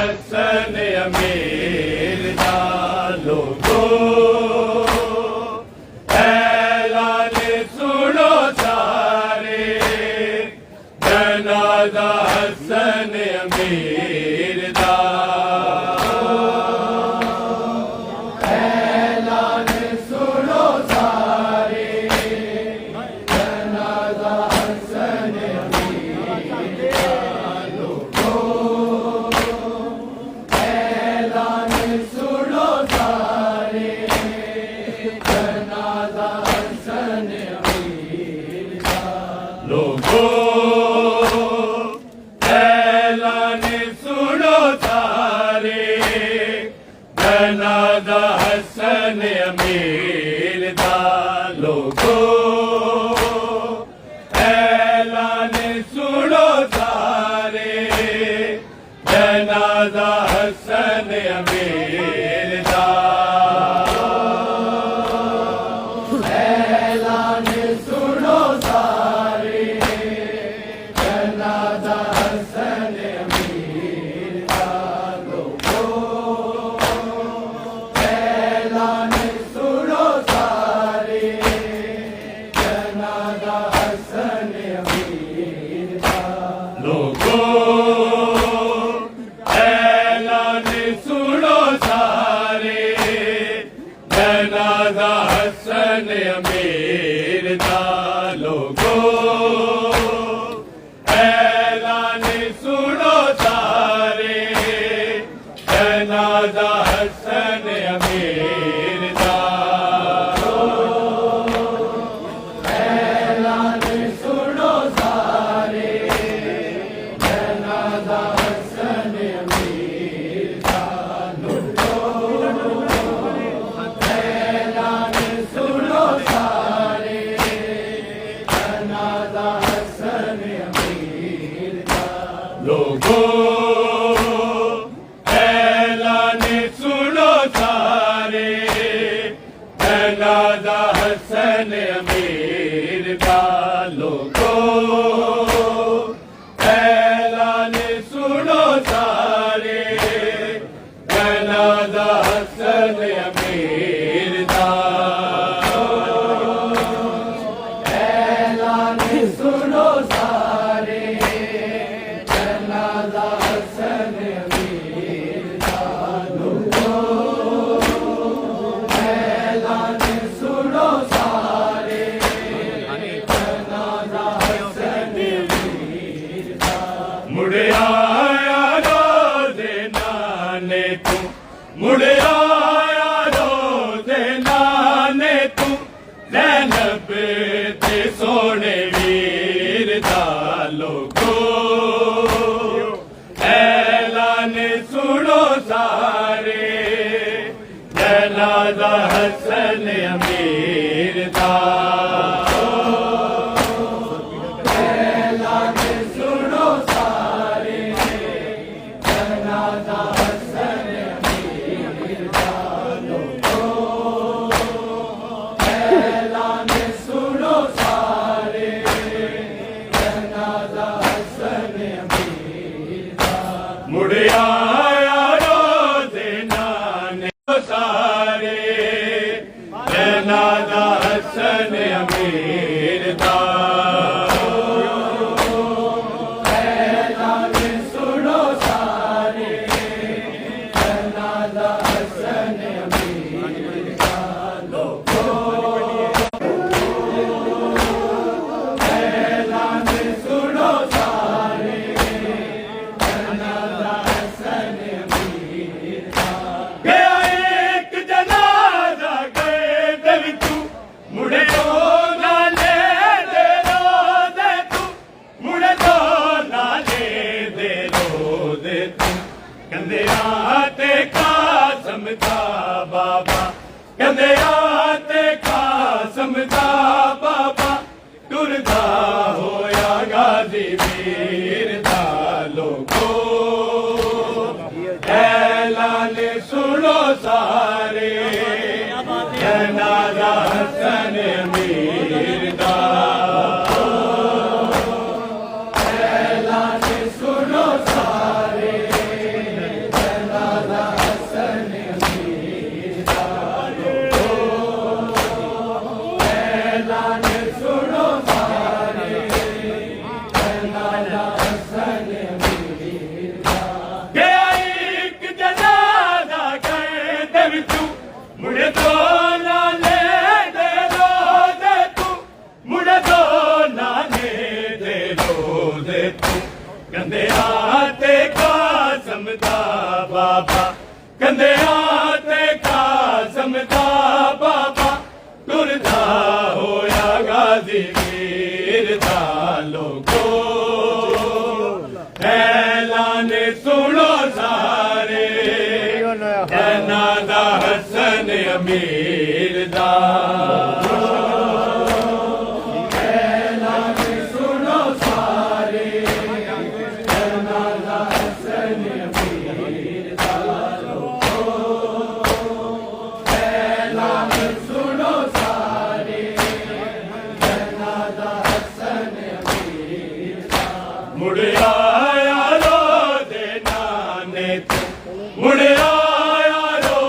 हसन अमीर दा लोगो ऐलान सुनो सारे जनाजा हसन अमीर दा ऐलान सुनो सारे जनाजा हसन अमीर दा लोगो ऐलान सुनो सारे जनाजा हसन अमीर दा लोगो ऐलान सुनो सारे जनाजा हसन अमीर दा लोगो ऐलान सुनो सारे जनाजा हसन अमीर दा ऐलान सुनो सारे जनाजा हसन अमीर दा लोगो ऐलान सुनो सारे जनाजा हसन अमीर दा लोगो ऐलान सुनो सारे जनाजा हसन अमीर दा लोगो ऐलान सुनो सारे जनाजा हसन अमीर दा ऐलान सुनो सारे जनाजा हसन अमीर दा लोगो ऐलान सुनो सारे जनाजा हसन अमीर दा लोगो ऐलान सुनो सारे जनाजा हसन अमीर दा लोगो ऐलान सुनो सारे जनाजा हसन अमीर दा ऐलान सुनो सारे जनाजा हसन अमीर दा लोगो ऐलान सुनो सारे जनाजा हसन अमीर दा मुड़ आया रोज़े नाने तू मुड़ आया रोज़े नाने तू ज़ैनब ते सोने वीर दा लोगो ऐलान सुनो सारे जनाजा हसन अमीर दा ऐलान सुनो सारे जनाजा हसन अमीर दा लोगो ऐलान सुनो सारे जनाजा हसन अमीर दा मुड़ आया रोज़े नाने सारे जनाजा हसन अमीर दा ऐलान सुनो सारे जनाजा हसन अमीर दा लोगो ऐलान सुनो सारे जनाजा हसन अमीर दा गया एक जनाजा गए दे विचू मुड़े तो नाले दे रोज़े तू मुड़े तो नाले दे रोज़े तू कंदे आते कासम दा बाबा कंदे आते कासम दा बाबा टुरदा होया गाजी वीर दा लोगो ऐलान सुनो सारे जनाजा हसन अमीर दा ऐलान सुनो सारे बाबा कंधियां ते कासम दा बाबा टुरदा होया गाजी वीर दा लोगो ऐलान सुनो सारे जनादा हसन अमीर दा मुड़िया यारो दे नाने तू मुड़िया यारो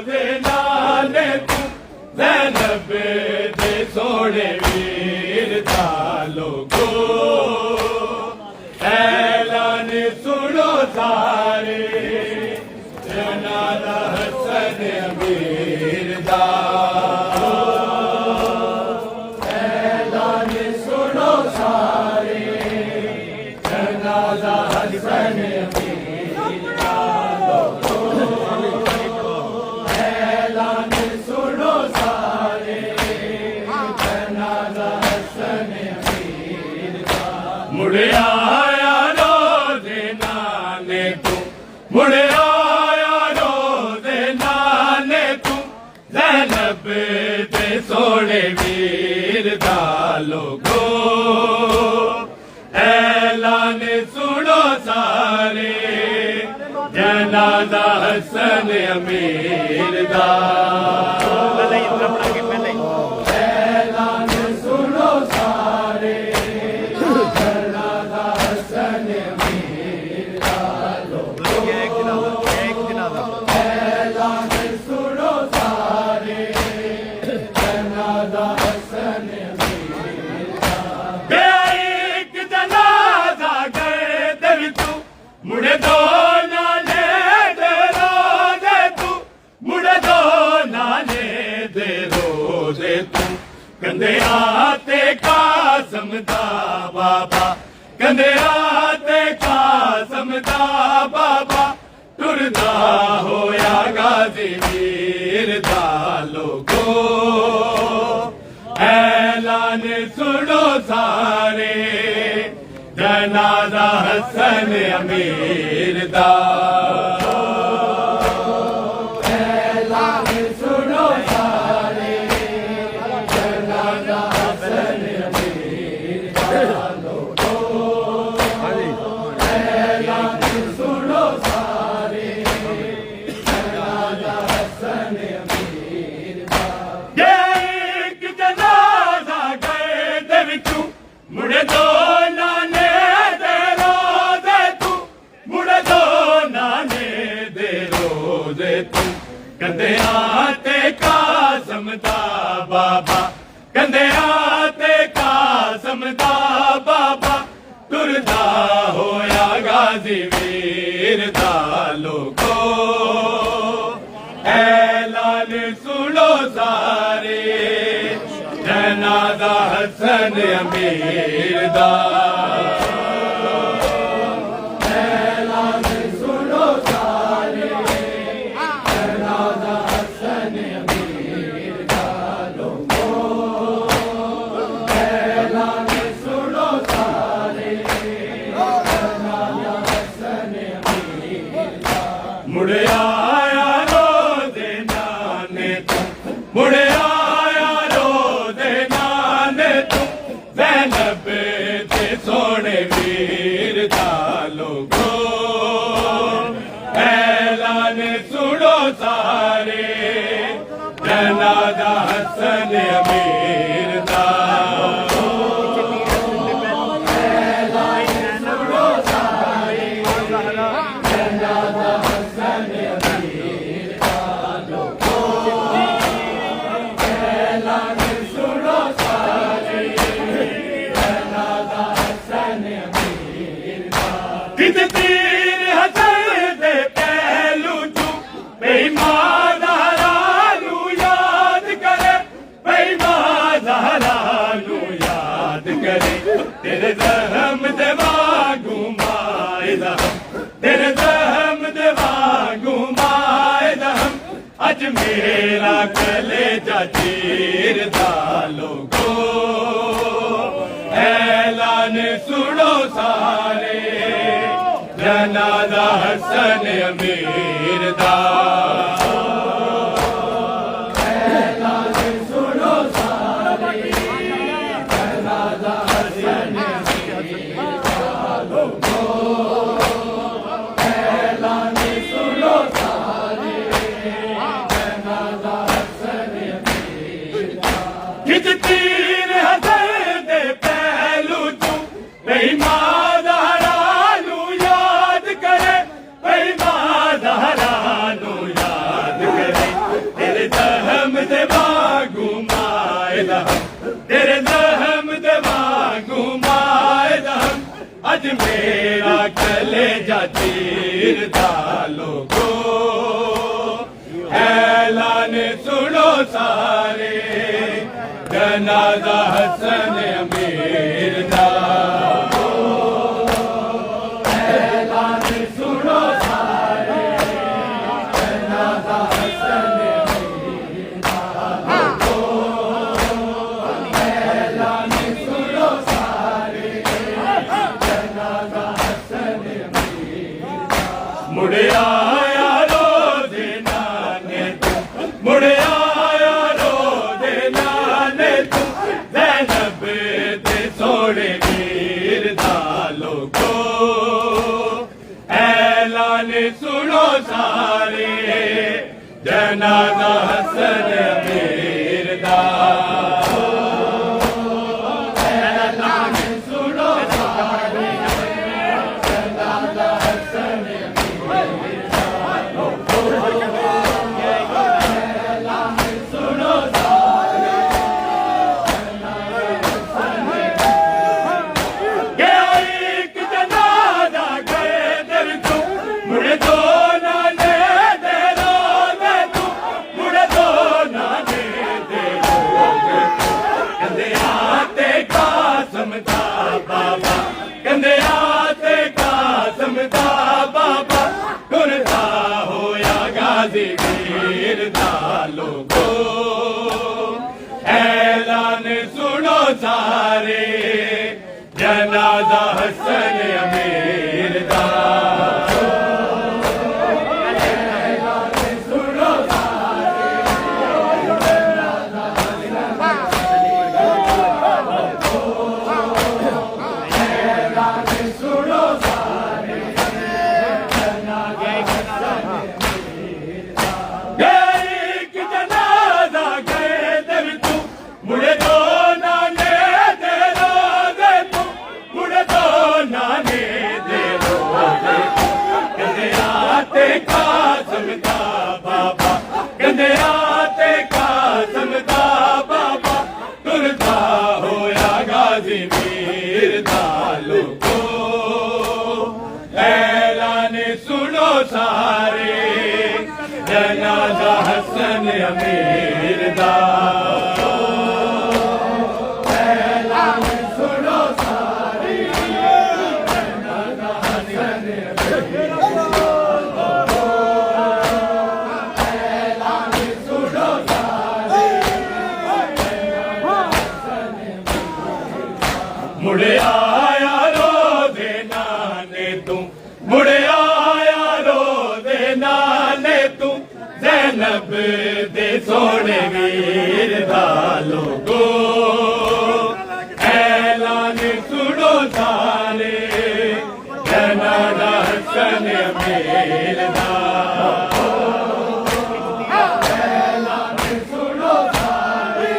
दे नाने तू ज़ैनब दे सोने वीर दा लोगो ऐलान सुनो सारे जनादा हसन अमीर दा ऐलान सुनो सारे हसन ऐलान सुनो सारे जनाजा हसन मुड़िया यारो दे नाने तू मुड़िया यारो दे नाने तू ज़ैनब दे सोने वीर दा लोगो ऐलान सुनो सारे जनाजा हसन अमीर दा ऐलान सुनो सारे जनाजा हसन अमीर दा ऐलान सुनो सारे जनाजा हसन मुड़े दो नाले दे रोज़े तू मुड़े दो नाले दे रोज़े तू कंधियां ते कासम दा बाबा कंधियां ते कासम दा बाबा टुरदा होया गाजी वीर दा लोगो ऐलान सुनो सारे जनाजा हसन अमीर दा ऐलान सुनो सारे जनाजा हसन अमीर दा लोगो ऐलान सुनो सारे जनाजा हसन अमीर दा एक जनाजा गए दे विचों मुड़े दो कंधियां ते कासम दा बाबा कंधियां ते कासम दा बाबा टुरदा होया गाजी वीर दा लोगो ऐलान सुनो सारे जनाजा हसन अमीर दा मुड़िया यारो दे नाने तू मुड़िया यारो दे नाने तू ज़ैनब दे सोने वीर दा लोगो ऐलान सुनो सारे जनाजा हसन अमीर दा कित तीर हसन दे पहलू चू बेईमान याद करे बेईमान अज मेरा कलेजा चीरदा लोगो ऐलान सुनो सारे जनाजा हसन अमीर दा तीर हसन दे पहलू तू बेईमान ज़हरा याद करे बेईमान ज़हरा याद करे तेरे दहम दे वांगू माएदा तेरे दहम दे वांगू माएदा अज मेरा कलेजा चीरदा लोगो ऐलान सुनो सारे जनाजा हसन अमीर दा ऐलान सुनो सारे जनाजा हसन अमीर दा ऐलान सुनो सारे जनाजा हसन अमीर दा मुड़े आया रोज़ नाने तू मुड़े सोने वीर दा लोगो ऐलान सुनो सारे जनाजा हसन अमीर दा ऐलान सुनो सारे जनाजा हसन अमीर दा लोगो ऐलान सुनो वीर दा लोगो ऐलान सुनो सारे जनाजा हसन अमीर दा ऐलान सुनो सारे जनाजा ऐलान सुनो सारे जनाजा मुड़े दो नाने दे रोज़े तू मुड़े दो नाने दे रोज़े कहते आते कासम दा बाबा कहते आते कासम दा बाबा तुरदा होया गाजी वीर दा लोगो ऐलान सुनो सारे जनाजा हसन अमीर दा मुड़े आया रोज़े नाने तू मुड़े आया रोज़े नाने तू ज़ैनब दे सोने वीर दा लोगो ऐलान सुनो सारे जनाजा हसन अमीर दा ऐलान सुनो सारे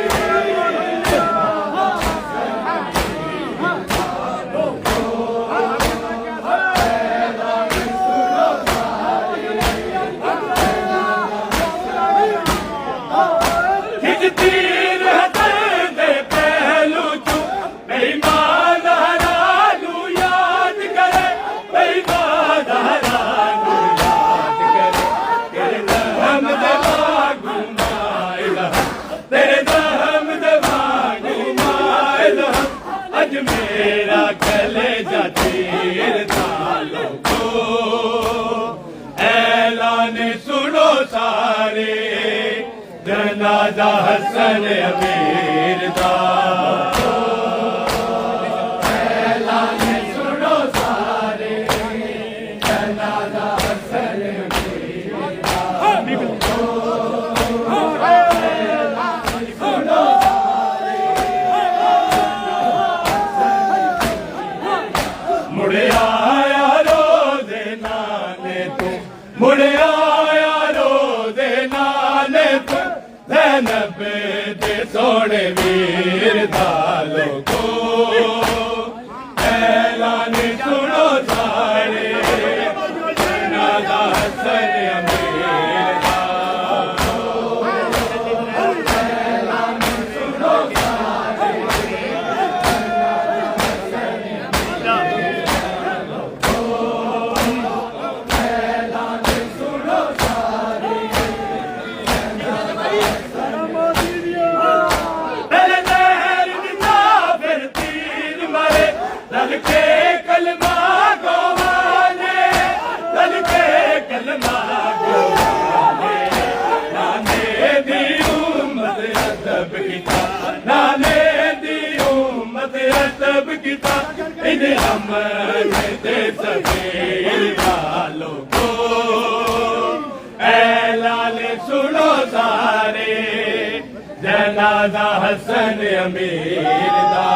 तीर हसन दे पहलू तू बेईमान ज़हरा याद करे बेईमान ज़हरा याद करे तेरे दहम दे वांगू माएदा तेरे दहम दे वांगू माएदा अज मेरा कलेजा चीरदा लोगो ऐलान ऐलान सुनो सारे जनाजा हसन अमीर दा ऐलान सुनो सारे जनाजा हसन अमीर दा सुनो मुड़े आया रो दे नाने तू मुड़े आया रो दे नाने तू ज़ैनब दे सोने वीर दा लोगो ऐलान सुनो सारे जनाजा हसन अमीर दा ऐलान सुनो सारे पहले लहर दिता फिर तीर मारे ललके कलमा गवाने ललके कलमा गवाने नाने दी उम्मत अदब किता नाने दी उम्मत अदब किता इन अमन दे सबीर वालों को ऐलान सुनो सारे जनाजा हसन अमीर दा